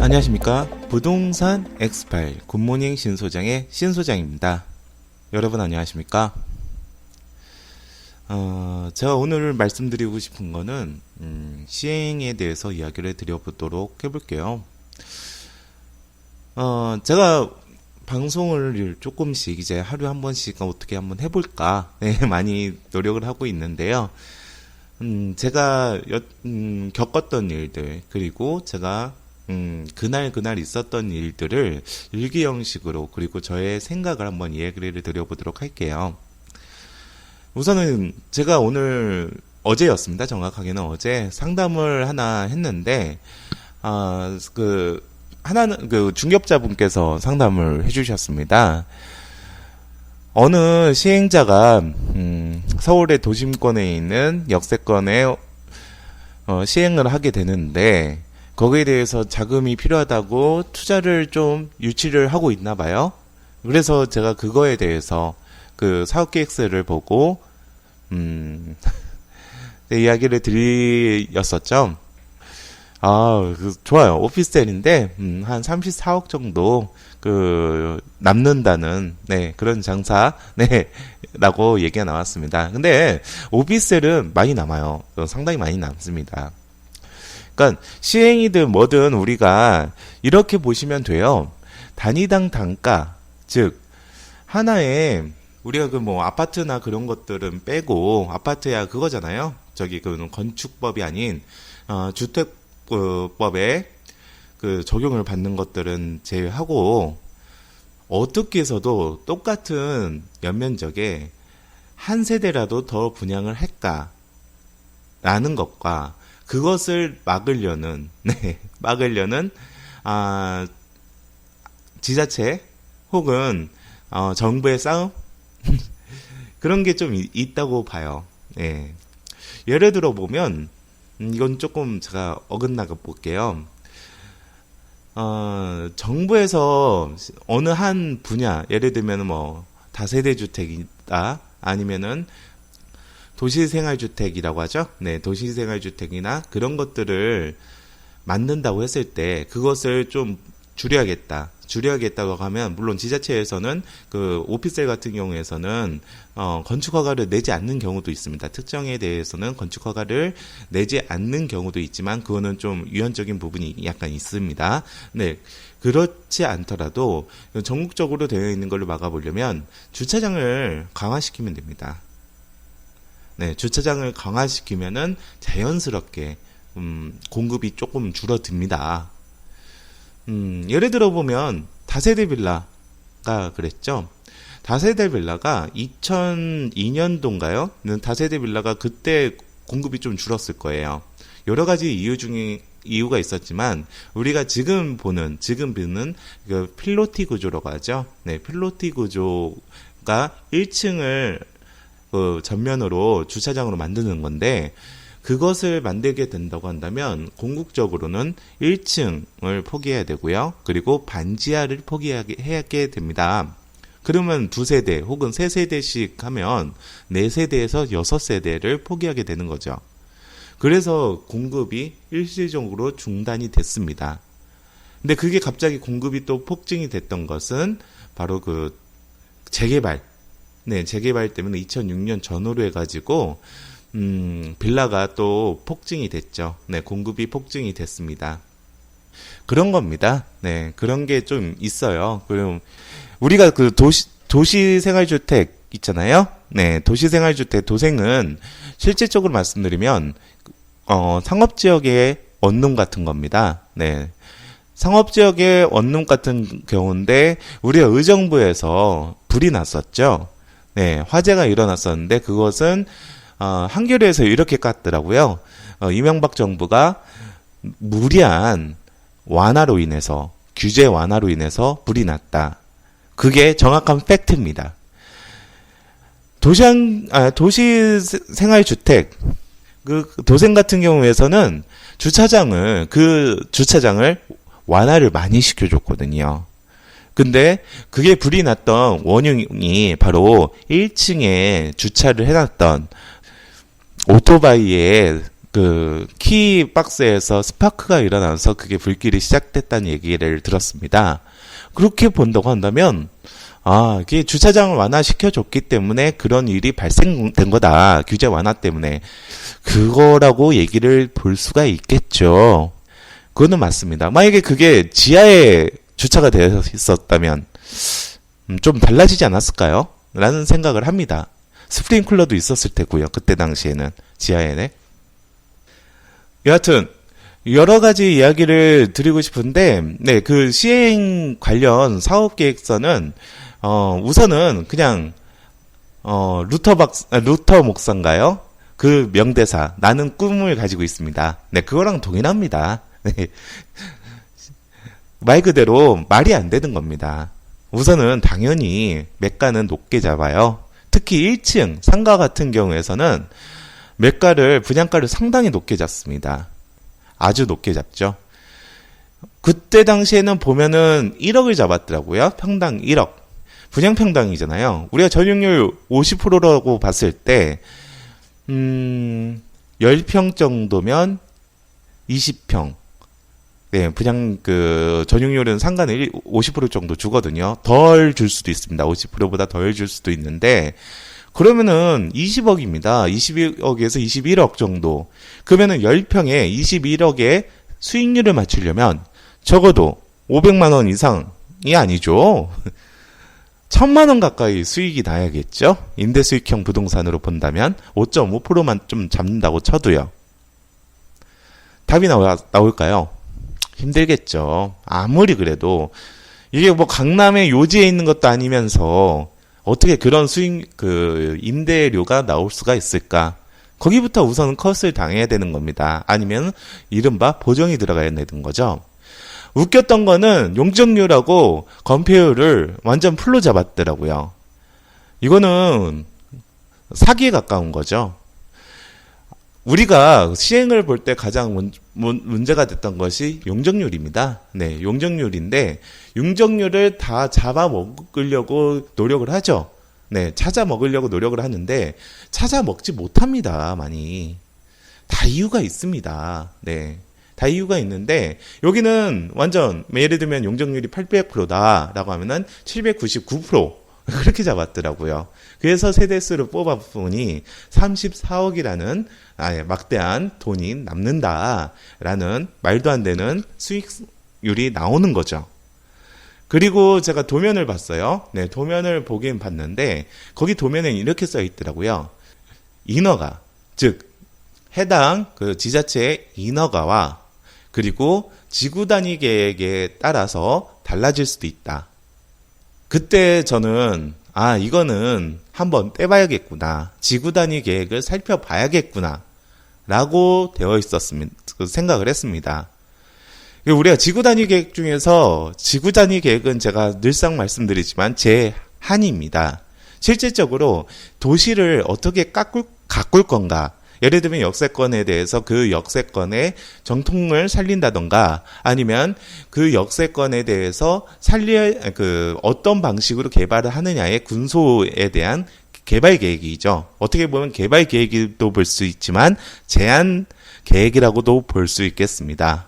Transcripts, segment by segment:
안녕하십니까. 부동산 엑스파일 굿모닝 신소장의 신소장입니다. 여러분 안녕하십니까. 제가 오늘 말씀드리고 싶은 거는 시행에 대해서 이야기를 드려보도록 해볼게요. 제가 방송을 조금씩 이제 하루에 한 번씩 어떻게 한번 해볼까 많이 노력을 하고 있는데요. 제가 겪었던 일들, 그리고 제가 그날 있었던 일들을 일기 형식으로, 그리고 저의 생각을 한번 이야기를 드려보도록 할게요. 우선은 제가 어제였습니다. 정확하게는 어제 상담을 하나 했는데, 하나는 중개업자분께서 상담을 해주셨습니다. 어느 시행자가 서울의 도심권에 있는 역세권에 시행을 하게 되는데, 거기에 대해서 자금이 필요하다고 투자를 좀 유치를 하고 있나 봐요. 그래서 제가 그거에 대해서 그 사업계획서를 보고 이야기를 드렸었죠. 좋아요. 오피스텔인데 한 34억 정도 남는다는 그런 장사 라고 얘기가 나왔습니다. 근데 오피스텔은 많이 남아요. 상당히 많이 남습니다. 그러니까 시행이든 뭐든 우리가 이렇게 보시면 돼요. 단위당 단가, 즉 하나에 우리가 아파트나 그런 것들은 빼고, 아파트야 그거잖아요. 건축법이 아닌 주택법에 적용을 받는 것들은 제외하고, 어떻게 해서도 똑같은 연면적에 한 세대라도 더 분양을 할까라는 것과, 그것을 막으려는 지자체 혹은 정부의 싸움 그런 게 좀 있다고 봐요. 예를 들어 보면 이건 조금 제가 어긋나가 볼게요. 정부에서 어느 한 분야, 예를 들면 다세대 주택이다, 아니면은 도시생활주택이라고 하죠. 도시생활주택이나 그런 것들을 만든다고 했을 때 그것을 좀 줄여야겠다고 하면, 물론 지자체에서는 오피스텔 같은 경우에서는 건축허가를 내지 않는 경우도 있습니다. 특정에 대해서는 건축허가를 내지 않는 경우도 있지만 그거는 좀 유연적인 부분이 약간 있습니다. 그렇지 않더라도 전국적으로 되어 있는 걸로 막아보려면 주차장을 강화시키면 됩니다. 주차장을 강화시키면은 자연스럽게 공급이 조금 줄어듭니다. 예를 들어 보면 다세대 빌라가 그랬죠. 다세대 빌라가 2002년도인가요? 다세대 빌라가 그때 공급이 좀 줄었을 거예요. 여러 가지 이유가 있었지만, 우리가 지금 보는 필로티 구조라고 하죠. 필로티 구조가 1층을 전면으로 주차장으로 만드는 건데, 그것을 만들게 된다고 한다면 궁극적으로는 1층을 포기해야 되고요. 그리고 반지하를 포기하게 됩니다. 그러면 2세대 혹은 3세대씩 하면 4세대에서 6세대를 포기하게 되는 거죠. 그래서 공급이 일시적으로 중단이 됐습니다. 근데 그게 갑자기 공급이 또 폭증이 됐던 것은 바로 재개발 때문에 2006년 전후로 해가지고 빌라가 또 폭증이 됐죠. 공급이 폭증이 됐습니다. 그런 겁니다. 그런 게 좀 있어요. 그럼 우리가 도시생활주택 있잖아요. 도시생활주택, 도생은 실질적으로 말씀드리면 상업지역의 원룸 같은 겁니다. 상업지역의 원룸 같은 경우인데, 우리가 의정부에서 불이 났었죠. 화재가 일어났었는데, 그것은 한겨레에서 이렇게 깠더라고요. 이명박 정부가 무리한 규제 완화로 인해서 불이 났다. 그게 정확한 팩트입니다. 도시생활주택, 도생 같은 경우에서는 주차장을 완화를 많이 시켜줬거든요. 근데 그게 불이 났던 원흉이 바로 1층에 주차를 해놨던 오토바이에 그 키박스에서 스파크가 일어나서 그게 불길이 시작됐다는 얘기를 들었습니다. 그렇게 본다고 한다면 이게 주차장을 완화시켜줬기 때문에 그런 일이 발생된 거다. 규제 완화 때문에. 그거라고 얘기를 볼 수가 있겠죠. 그거는 맞습니다. 만약에 그게 지하에 주차가 되어 있었다면 좀 달라지지 않았을까요? 라는 생각을 합니다. 스프링클러도 있었을 테고요. 그때 당시에는 지하에는. 여하튼 여러 가지 이야기를 드리고 싶은데, 네, 그 시행 관련 사업 계획서는 우선은 그냥 루터 목사인가요? 그 명대사 나는 꿈을 가지고 있습니다. 네, 그거랑 동일합니다. 네. 말 그대로 말이 안 되는 겁니다. 우선은 당연히 매가는 높게 잡아요. 특히 1층 상가 같은 경우에서는 매가를 분양가를 상당히 높게 잡습니다. 아주 높게 잡죠. 그때 당시에는 보면은 1억을 잡았더라고요. 평당 1억. 분양평당이잖아요. 우리가 전용률 50%라고 봤을 때 10평 정도면 20평. 네, 분양 전용률은 상가는 50% 정도 주거든요. 덜 줄 수도 있습니다. 50%보다 덜 줄 수도 있는데 그러면은 20억입니다. 20억에서 21억 정도. 그러면은 10평에 21억의 수익률을 맞추려면 적어도 500만 원 이상이 아니죠. 1000만 원 가까이 수익이 나야겠죠. 임대수익형 부동산으로 본다면 5.5%만 좀 잡는다고 쳐도요. 답이 나올까요? 힘들겠죠. 아무리 그래도 이게 뭐 강남의 요지에 있는 것도 아니면서 어떻게 그런 임대료가 나올 수가 있을까? 거기부터 우선 컷을 당해야 되는 겁니다. 아니면 이른바 보정이 들어가야 되는 거죠. 웃겼던 거는 용적률하고 건폐율을 완전 풀로 잡았더라고요. 이거는 사기에 가까운 거죠. 우리가 시행을 볼 때 가장 문제가 됐던 것이 용적률입니다. 네, 용적률인데 용적률을 다 잡아먹으려고 노력을 하죠. 네, 찾아 먹으려고 노력을 하는데 찾아 먹지 못합니다. 많이. 다 이유가 있습니다. 네. 다 이유가 있는데 여기는 완전 예를 들면 용적률이 800%다라고 하면은 799% 그렇게 잡았더라고요. 그래서 세대수를 뽑아보니 34억이라는 막대한 돈이 남는다라는 말도 안 되는 수익률이 나오는 거죠. 그리고 제가 도면을 봤어요. 네, 도면을 보긴 봤는데 거기 도면에 이렇게 써 있더라고요. 인허가, 즉 해당 그 지자체의 인허가와 그리고 지구 단위 계획에 따라서 달라질 수도 있다. 그때 저는 이거는 한번 떼봐야겠구나. 지구 단위 계획을 살펴봐야겠구나. 라고 되어 있었습니다. 생각을 했습니다. 우리가 지구 단위 계획 중에서 지구 단위 계획은 제가 늘상 말씀드리지만 제 한입니다. 실질적으로 도시를 어떻게 가꿀 건가. 예를 들면 역세권에 대해서 그 역세권의 정통을 살린다던가 아니면 그 역세권에 대해서 어떤 방식으로 개발을 하느냐의 군소에 대한 개발 계획이죠. 어떻게 보면 개발 계획도 볼 수 있지만 제한 계획이라고도 볼 수 있겠습니다.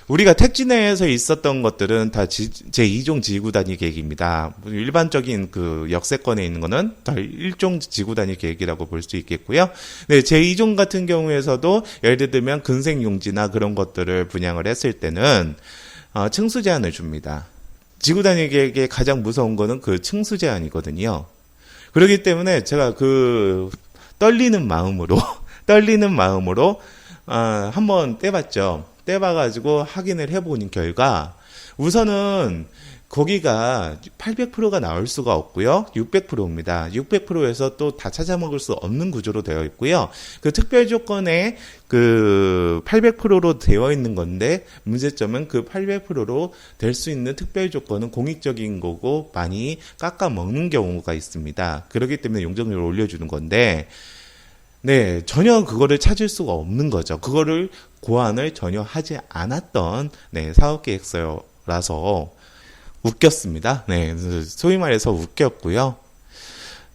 우리가 택지 내에서 있었던 것들은 다 제2종 지구 단위 계획입니다. 일반적인 그 역세권에 있는 거는 다 1종 지구 단위 계획이라고 볼 수 있겠고요. 네, 제2종 같은 경우에서도 예를 들면 근생용지나 그런 것들을 분양을 했을 때는 층수 제한을 줍니다. 지구 단위 계획의 가장 무서운 거는 그 층수 제한이거든요. 그렇기 때문에 제가 떨리는 마음으로 한번 떼봤죠. 떼봐가지고 확인을 해보는 결과 우선은 거기가 800%가 나올 수가 없고요. 600%입니다. 600%에서 또 다 찾아먹을 수 없는 구조로 되어 있고요. 그 특별 조건에 800%로 되어 있는 건데 문제점은 그 800%로 될 수 있는 특별 조건은 공익적인 거고 많이 깎아먹는 경우가 있습니다. 그렇기 때문에 용적률을 올려주는 건데 네, 전혀 그거를 찾을 수가 없는 거죠. 그거를 고안을 전혀 하지 않았던 사업계획서라서 웃겼습니다. 네, 소위 말해서 웃겼고요.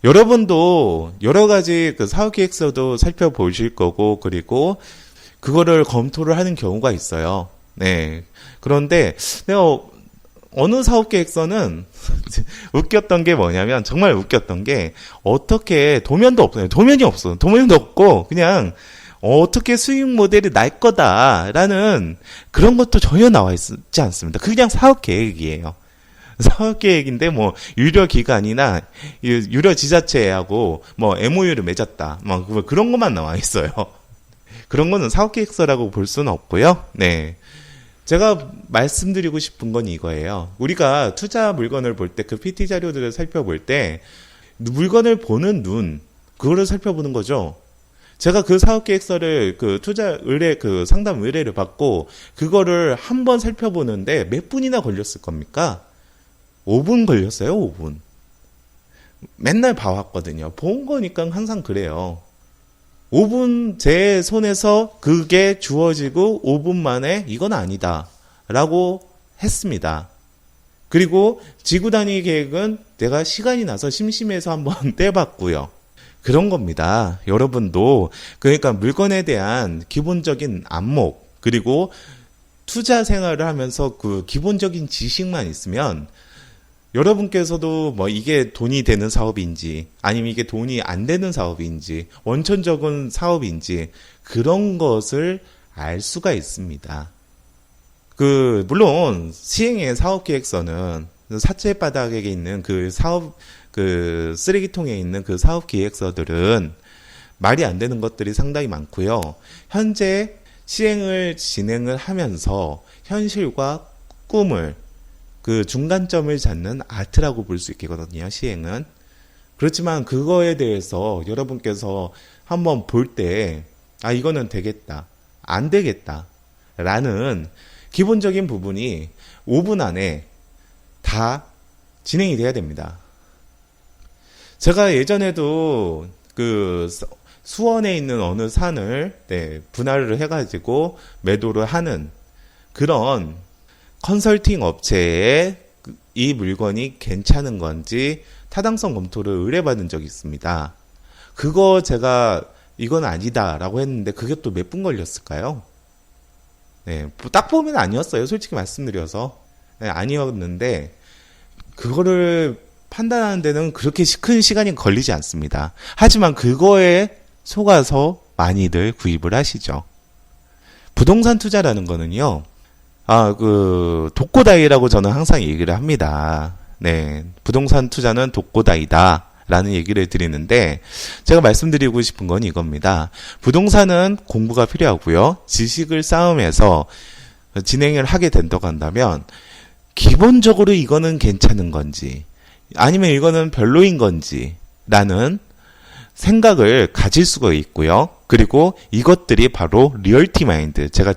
여러분도 여러 가지 그 사업 계획서도 살펴보실 거고, 그리고 그거를 검토를 하는 경우가 있어요. 네. 그런데 내가 어느 사업 계획서는 웃겼던 게 뭐냐면, 정말 웃겼던 게, 어떻게 도면도 없어요. 도면이 없어. 도면도 없고 그냥 어떻게 수익 모델이 날 거다라는 그런 것도 전혀 나와 있지 않습니다. 그냥 사업 계획이에요. 사업 계획인데 뭐 유료 기간이나 유료 지자체하고 뭐 MOU를 맺었다, 뭐 그런 것만 나와 있어요. 그런 거는 사업 계획서라고 볼 수는 없고요. 네. 제가 말씀드리고 싶은 건 이거예요. 우리가 투자 물건을 볼 때, 그 PT 자료들을 살펴볼 때 물건을 보는 눈, 그거를 살펴보는 거죠. 제가 그 사업계획서를 그 투자 의뢰, 그 상담 의뢰를 받고 그거를 한 번 살펴보는데 몇 분이나 걸렸을 겁니까? 5분 걸렸어요, 5분. 맨날 봐왔거든요. 본 거니까 항상 그래요. 5분 제 손에서 그게 주어지고 5분 만에 이건 아니다 라고 했습니다. 그리고 지구 단위 계획은 내가 시간이 나서 심심해서 한번 떼봤고요. 그런 겁니다. 여러분도 그러니까 물건에 대한 기본적인 안목, 그리고 투자 생활을 하면서 그 기본적인 지식만 있으면 여러분께서도 뭐 이게 돈이 되는 사업인지 아니면 이게 돈이 안 되는 사업인지 원천적인 사업인지 그런 것을 알 수가 있습니다. 물론 시행의 사업계획서는 사채바닥에 있는 그 사업, 그 쓰레기통에 있는 그 사업계획서들은 말이 안 되는 것들이 상당히 많고요. 현재 시행을 진행을 하면서 현실과 꿈을 그 중간점을 잡는 아트라고 볼 수 있거든요, 시행은. 그렇지만 그거에 대해서 여러분께서 한번 볼 때, 이거는 되겠다, 안 되겠다, 라는 기본적인 부분이 5분 안에 다 진행이 돼야 됩니다. 제가 예전에도 그 수원에 있는 어느 산을 분할을 해가지고 매도를 하는 그런 컨설팅 업체에 이 물건이 괜찮은 건지 타당성 검토를 의뢰받은 적이 있습니다. 그거 제가 이건 아니다라고 했는데 그게 또 몇 분 걸렸을까요? 네, 딱 보면 아니었어요. 솔직히 말씀드려서. 네, 아니었는데 그거를 판단하는 데는 그렇게 큰 시간이 걸리지 않습니다. 하지만 그거에 속아서 많이들 구입을 하시죠. 부동산 투자라는 거는요. 독고다이라고 저는 항상 얘기를 합니다. 네. 부동산 투자는 독고다이다. 라는 얘기를 드리는데, 제가 말씀드리고 싶은 건 이겁니다. 부동산은 공부가 필요하고요. 지식을 쌓으면서 진행을 하게 된다고 한다면, 기본적으로 이거는 괜찮은 건지, 아니면 이거는 별로인 건지, 라는 생각을 가질 수가 있고요. 그리고 이것들이 바로 리얼티 마인드, 제가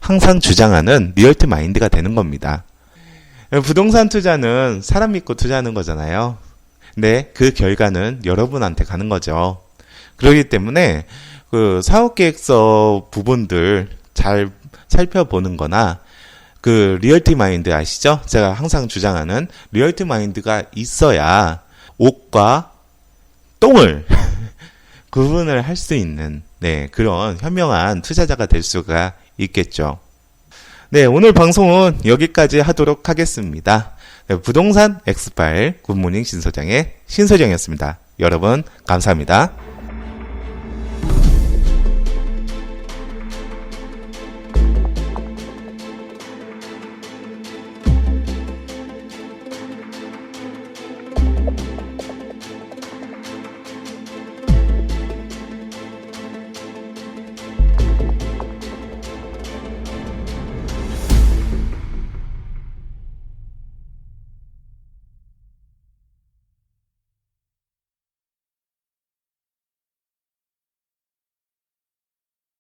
항상 주장하는 리얼티 마인드가 되는 겁니다. 부동산 투자는 사람 믿고 투자하는 거잖아요. 근데 그 결과는 여러분한테 가는 거죠. 그렇기 때문에 그 사업계획서 부분들 잘 살펴보는 거나 그 리얼티 마인드 아시죠? 제가 항상 주장하는 리얼티 마인드가 있어야 옥과 똥을 구분을 할 수 있는 그런 현명한 투자자가 될 수가 있겠죠. 네, 오늘 방송은 여기까지 하도록 하겠습니다. 부동산 엑스파일 굿모닝 신소장의 신소장이었습니다. 여러분 감사합니다.